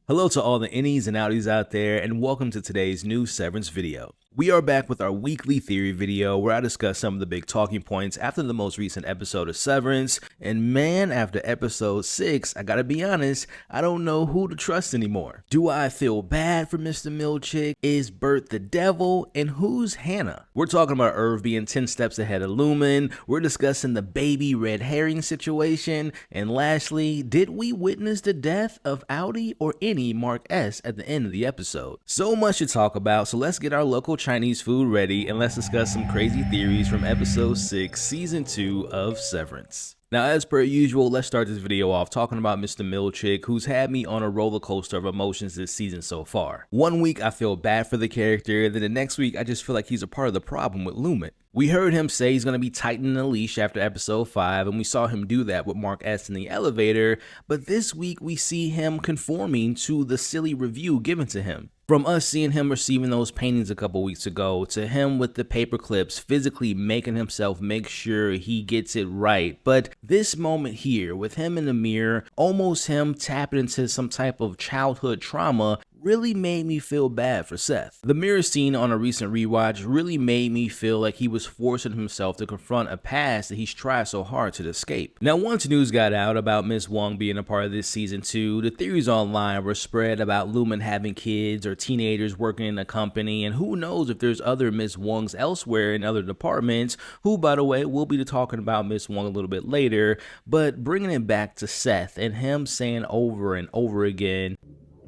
Hello to all the innies and outies out there, and welcome to today's new Severance video. We are back with our weekly theory video where I discuss some of the big talking points after the most recent episode of Severance, and man, after episode 6, I gotta be honest, I don't know who to trust anymore. Do I feel bad for Mr. Milchick? Is Burt the devil? And who's HANNA? We're talking about Irv being 10 steps ahead of Lumon, we're discussing the baby red herring situation, and lastly, did we witness the death of Audi or any Mark S at the end of the episode? So much to talk about, so let's get our local Chinese food ready and let's discuss some crazy theories from episode 6, season 2 of Severance. Now, as per usual, let's start this video off talking about Mr. Milchick, who's had me on a roller coaster of emotions this season so far. One week I feel bad for the character, then the next week I just feel like he's a part of the problem with Lumon. We heard him say he's going to be tightening the leash after episode 5, and we saw him do that with Mark S in the elevator, but this week we see him conforming to the silly review given to him. From us seeing him receiving those paintings a couple weeks ago, to him with the paper clips physically making himself make sure he gets it right. But this moment here, with him in the mirror, almost him tapping into some type of childhood trauma, really made me feel bad for Seth. The mirror scene on a recent rewatch really made me feel like he was forcing himself to confront a past that he's tried so hard to escape. Now, once news got out about Miss Huang being a part of this season 2, the theories online were spread about Lumon having kids or teenagers working in a company, and who knows if there's other Miss Huangs elsewhere in other departments, who, by the way, we'll be talking about Miss Huang a little bit later. But bringing it back to Seth and him saying over and over again,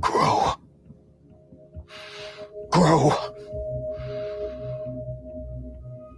Grow. Grow.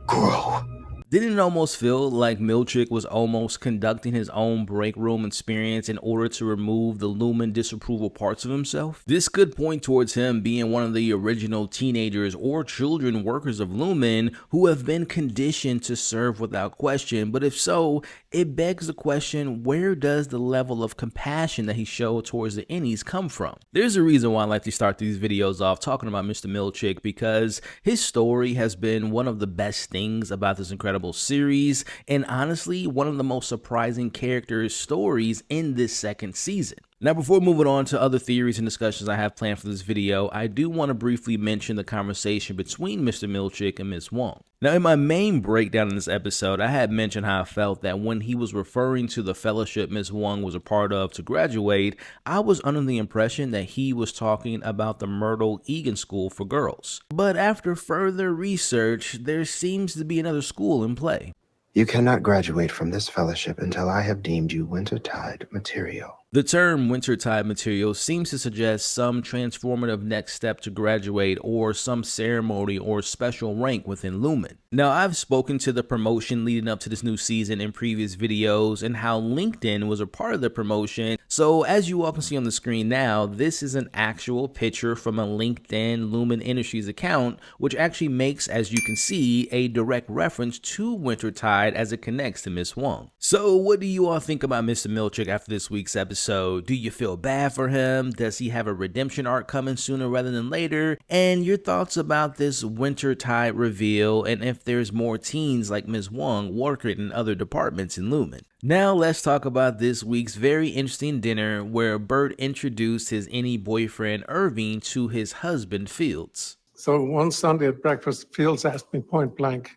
Grow. Didn't it almost feel like Milchick was almost conducting his own break room experience in order to remove the Lumon disapproval parts of himself? This could point towards him being one of the original teenagers or children workers of Lumon who have been conditioned to serve without question, but if so, it begs the question, where does the level of compassion that he showed towards the innies come from? There's a reason why I like to start these videos off talking about Mr. Milchick, because his story has been one of the best things about this incredible series, and honestly one of the most surprising character stories in this second season. Now, before moving on to other theories and discussions I have planned for this video, I do want to briefly mention the conversation between Mr. Milchick and Miss Huang. Now, in my main breakdown in this episode, I had mentioned how I felt that when he was referring to the fellowship Miss Huang was a part of to graduate, I was under the impression that he was talking about the Myrtle Egan School for girls. But after further research, there seems to be another school in play. You cannot graduate from this fellowship until I have deemed you Wintertide material. The term Wintertide material seems to suggest some transformative next step to graduate or some ceremony or special rank within Lumon. Now, I've spoken to the promotion leading up to this new season in previous videos and how LinkedIn was a part of the promotion. So as you all can see on the screen now, this is an actual picture from a LinkedIn Lumon Industries account, which actually makes, as you can see, a direct reference to Wintertide as it connects to Miss Huang. So what do you all think about Mr. Milchick after this week's episode? Do you feel bad for him? Does he have a redemption arc coming sooner rather than later? And your thoughts about this Wintertide reveal, and if there's more teens like Ms. Huang working in other departments in Lumon. Now let's talk about this week's very interesting dinner where Burt introduced his any boyfriend Irving to his husband Fields. So one Sunday at breakfast, Fields asked me point blank,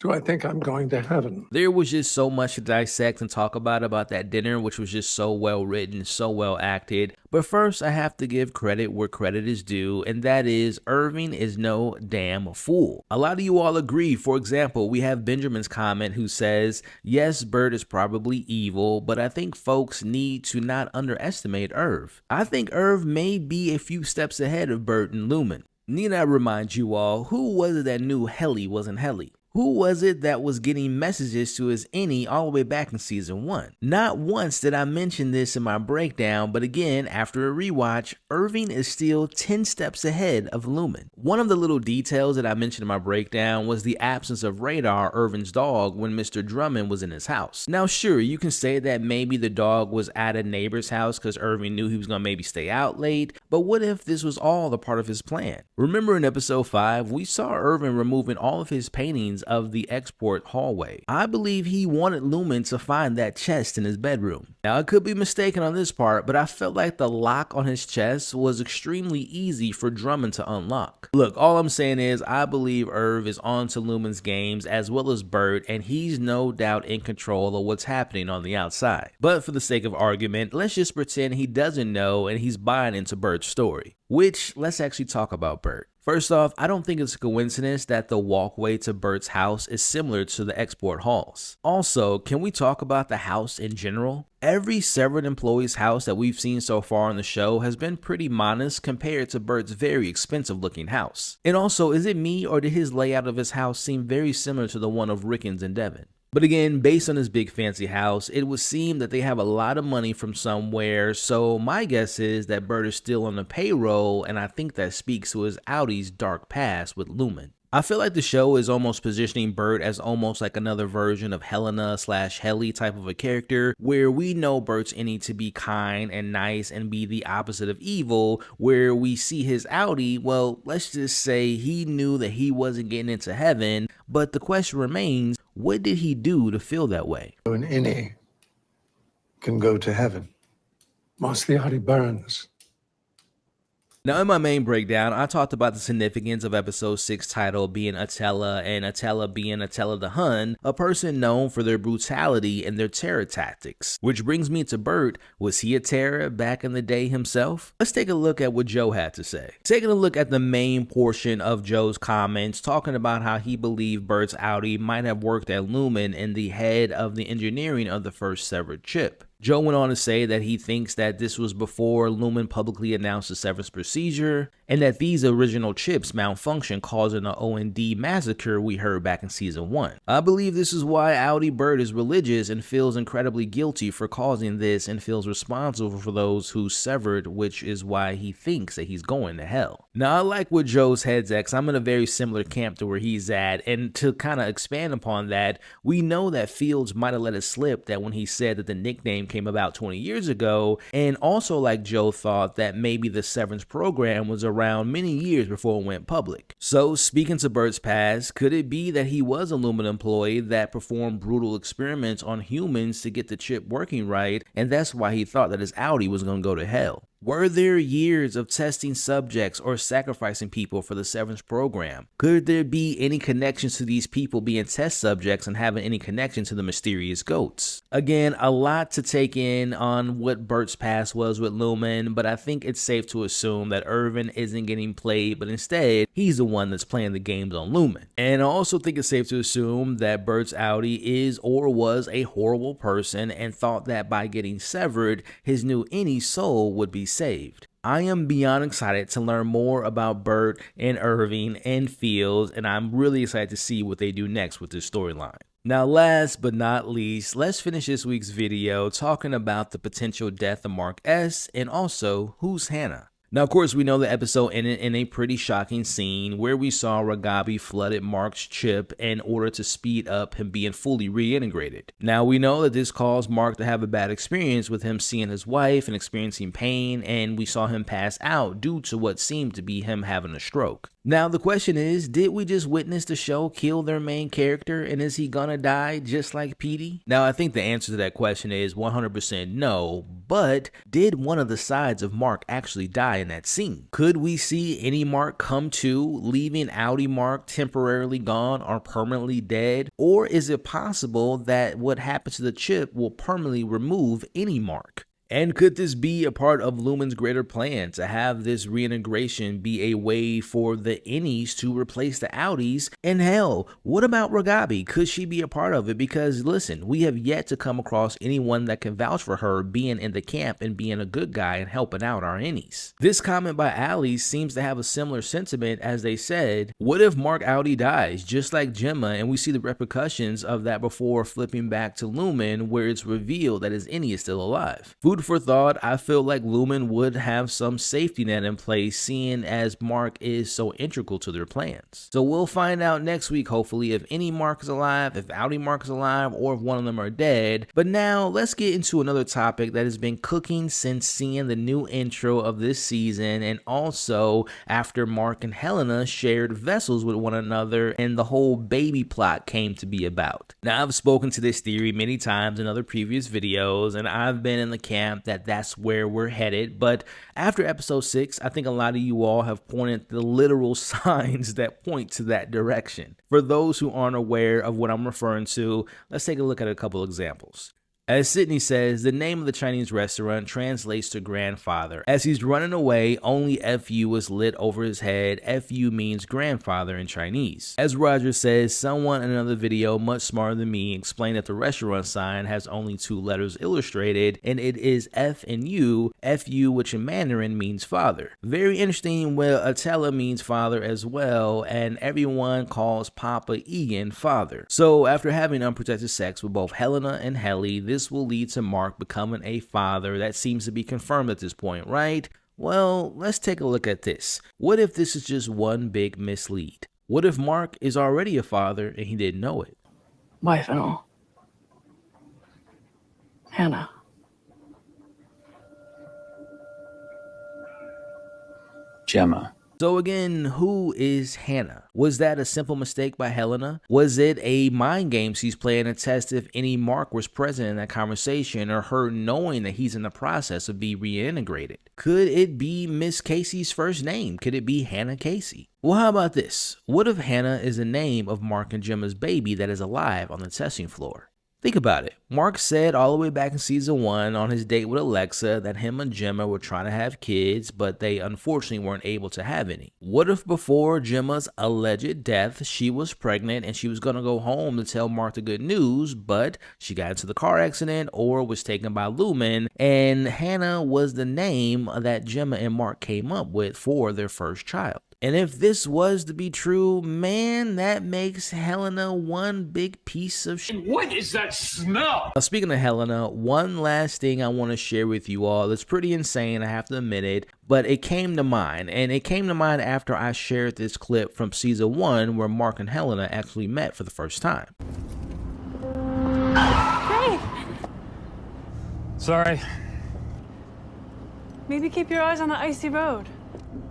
do I think I'm going to heaven? There was just so much to dissect and talk about that dinner, which was just so well written, so well acted. But first, I have to give credit where credit is due, and that is Irving is no damn fool. A lot of you all agree. For example, we have Benjamin's comment who says, yes, Burt is probably evil, but I think folks need to not underestimate Irv. I think Irv may be a few steps ahead of Burt and Lumon. Need I remind you all, who was it that knew Helly wasn't Helly? Who was it that was getting messages to his innie all the way back in season 1? Not once did I mention this in my breakdown, but again, after a rewatch, Irving is still 10 steps ahead of Lumon. One of the little details that I mentioned in my breakdown was the absence of Radar, Irving's dog, when Mr. Drummond was in his house. Now sure, you can say that maybe the dog was at a neighbor's house because Irving knew he was going to maybe stay out late, but what if this was all a part of his plan? Remember in episode 5, we saw Irving removing all of his paintings ends of the export hallway. I believe he wanted Lumon to find that chest in his bedroom. Now, I could be mistaken on this part, but I felt like the lock on his chest was extremely easy for Drummond to unlock. Look, all I'm saying is I believe Irv is onto Lumon's games as well as Burt, and he's no doubt in control of what's happening on the outside. But for the sake of argument, let's just pretend he doesn't know and he's buying into Burt's story. Which, let's actually talk about Burt. First off, I don't think it's a coincidence that the walkway to Burt's house is similar to the export halls. Also, can we talk about the house in general? Every severed employee's house that we've seen so far on the show has been pretty modest compared to Burt's very expensive looking house. And also, is it me or did his layout of his house seem very similar to the one of Rickens and Devon? But again, based on his big fancy house, it would seem that they have a lot of money from somewhere, so my guess is that Burt is still on the payroll, and I think that speaks to his Audi's dark past with Lumon. I feel like the show is almost positioning Burt as almost like another version of Helena / Helly type of a character, where we know Burt's in it to be kind and nice and be the opposite of evil, where we see his Audi, well, let's just say he knew that he wasn't getting into heaven, but the question remains, what did he do to feel that way? An innie can go to heaven. Mostly Audi burns. Now, in my main breakdown, I talked about the significance of episode 6 title being Attila, and Attila being Attila the Hun, a person known for their brutality and their terror tactics. Which brings me to Burt. Was he a terror back in the day himself? Let's take a look at what Joe had to say. Taking a look at the main portion of Joe's comments, talking about how he believed Burt's Audi might have worked at Lumon and the head of the engineering of the first severed chip. Joe went on to say that he thinks that this was before Lumon publicly announced the severance procedure, and that these original chips malfunctioned, causing the O&D massacre we heard back in season 1. I believe this is why Audi Burt is religious and feels incredibly guilty for causing this and feels responsible for those who severed, which is why he thinks that he's going to hell. Now, I like what Joe's head's at, 'cause I'm in a very similar camp to where he's at, and to kind of expand upon that, we know that Fields might have let it slip that when he said that the nickname came about 20 years ago, and also like Joe thought that maybe the severance program was around many years before it went public. So speaking to Burt's past, could it be that he was a Lumon employee that performed brutal experiments on humans to get the chip working right, and that's why he thought that his Audi was going to go to hell? Were there years of testing subjects or sacrificing people for the severance program? Could there be any connections to these people being test subjects and having any connection to the mysterious goats? Again, a lot to take in on what Burt's past was with Lumon, but I think it's safe to assume that Irving isn't getting played, but instead, he's the one that's playing the games on Lumon. And I also think it's safe to assume that Burt's Audi is or was a horrible person and thought that by getting severed, his new innie soul would be saved. I am beyond excited to learn more about Burt and Irving and Fields, and I'm really excited to see what they do next with this storyline. Now, last but not least, let's finish this week's video talking about the potential death of Mark S. and also who's HANNA. Now, of course, we know the episode ended in a pretty shocking scene where we saw Ragabi flooded Mark's chip in order to speed up him being fully reintegrated. Now, we know that this caused Mark to have a bad experience with him seeing his wife and experiencing pain, and we saw him pass out due to what seemed to be him having a stroke. Now, the question is, did we just witness the show kill their main character, and is he gonna die just like Petey? Now, I think the answer to that question is 100% no, but did one of the sides of Mark actually die in that scene? Could we see any Mark come to, leaving Audi Mark temporarily gone or permanently dead? Or is it possible that what happened to the chip will permanently remove any Mark? And could this be a part of Lumon's greater plan to have this reintegration be a way for the innies to replace the Audis? And hell, what about Ragabi? Could she be a part of it? Because listen, we have yet to come across anyone that can vouch for her being in the camp and being a good guy and helping out our innies. This comment by Ali seems to have a similar sentiment as they said, what if Mark Audi dies just like Gemma and we see the repercussions of that before flipping back to Lumon where it's revealed that his innie is still alive? Food Food for thought, I feel like Lumon would have some safety net in place, seeing as Mark is so integral to their plans. So we'll find out next week, hopefully, if any Mark is alive, if Audi Mark is alive, or if one of them are dead. But now let's get into another topic that has been cooking since seeing the new intro of this season, and also after Mark and Helena shared vessels with one another and the whole baby plot came to be about. Now, I've spoken to this theory many times in other previous videos, and I've been in the camp that that's where we're headed, but after episode 6, I think a lot of you all have pointed the literal signs that point to that direction. For those who aren't aware of what I'm referring to, let's take a look at a couple examples. As Sydney says, the name of the Chinese restaurant translates to grandfather. As he's running away, only FU is lit over his head. FU means grandfather in Chinese. As Roger says, someone in another video much smarter than me explained that the restaurant sign has only 2 letters illustrated, and it is F and U, FU, which in Mandarin means father. Very interesting. Well, Attila means father as well, and everyone calls Papa Egan father. So after having unprotected sex with both Helena and Helly, this will lead to Mark becoming a father. That seems to be confirmed at this point, right? Well, let's take a look at this. What if this is just one big mislead? What if Mark is already a father and he didn't know it? Wife and all. Hannah. Gemma. So again, who is Hannah? Was that a simple mistake by Helena? Was it a mind game she's playing to test if any Mark was present in that conversation, or her knowing that he's in the process of being reintegrated? Could it be Miss Casey's first name? Could it be Hannah Casey? Well, how about this? What if Hannah is the name of Mark and Gemma's baby that is alive on the testing floor? Think about it. Mark said all the way back in season 1 on his date with Alexa that him and Gemma were trying to have kids, but they unfortunately weren't able to have any. What if before Gemma's alleged death, she was pregnant and she was going to go home to tell Mark the good news, but she got into the car accident or was taken by Lumon, and Hannah was the name that Gemma and Mark came up with for their first child? And if this was to be true, man, that makes Helena one big piece of shit. What is that smell? Now, speaking of Helena, one last thing I want to share with you all. It's pretty insane, I have to admit it, but it came to mind. And it came to mind after I shared this clip from season 1 where Mark and Helena actually met for the first time. Hey! Sorry. Maybe keep your eyes on the icy road.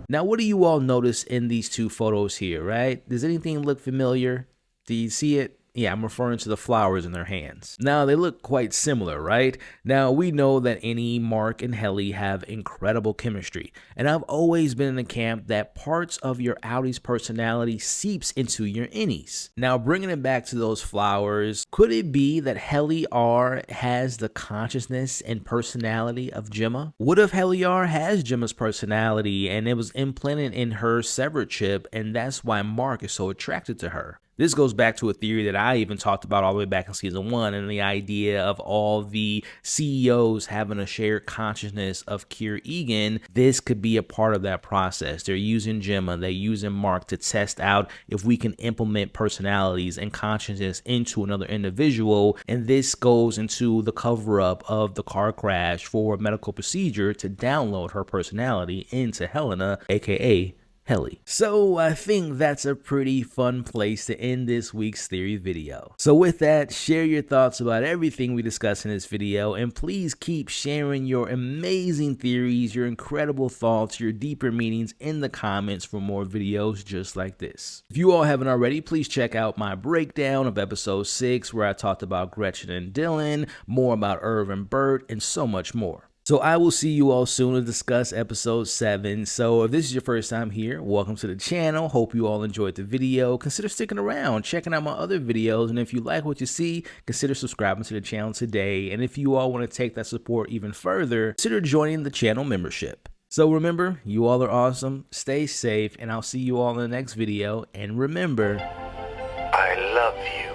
Now, what do you all notice in these 2 photos here, right? Does anything look familiar? Do you see it? Yeah, I'm referring to the flowers in their hands. Now, they look quite similar, right? Now, we know that Annie, Mark, and Helly have incredible chemistry. And I've always been in the camp that parts of your Outy's personality seeps into your Innies. Now, bringing it back to those flowers, could it be that Helly R has the consciousness and personality of Gemma? What if Helly R has Gemma's personality and it was implanted in her severed chip, and that's why Mark is so attracted to her? This goes back to a theory that I even talked about all the way back in season 1, and the idea of all the CEOs having a shared consciousness of Kier Egan. This could be a part of that process. They're using Gemma, they're using Mark to test out if we can implement personalities and consciousness into another individual, and this goes into the cover-up of the car crash for a medical procedure to download her personality into Helena, aka Helly. So I think that's a pretty fun place to end this week's theory video. So with that, share your thoughts about everything we discussed in this video, and please keep sharing your amazing theories, your incredible thoughts, your deeper meanings in the comments for more videos just like this. If you all haven't already, please check out my breakdown of episode 6 where I talked about Gretchen and Dylan, more about Irving and Burt, and so much more. So I will see you all soon to discuss episode 7. So if this is your first time here, welcome to the channel. Hope you all enjoyed the video. Consider sticking around, checking out my other videos, and if you like what you see, consider subscribing to the channel today. And if you all want to take that support even further, consider joining the channel membership. So remember, you all are awesome, stay safe, and I'll see you all in the next video. And remember, I love you.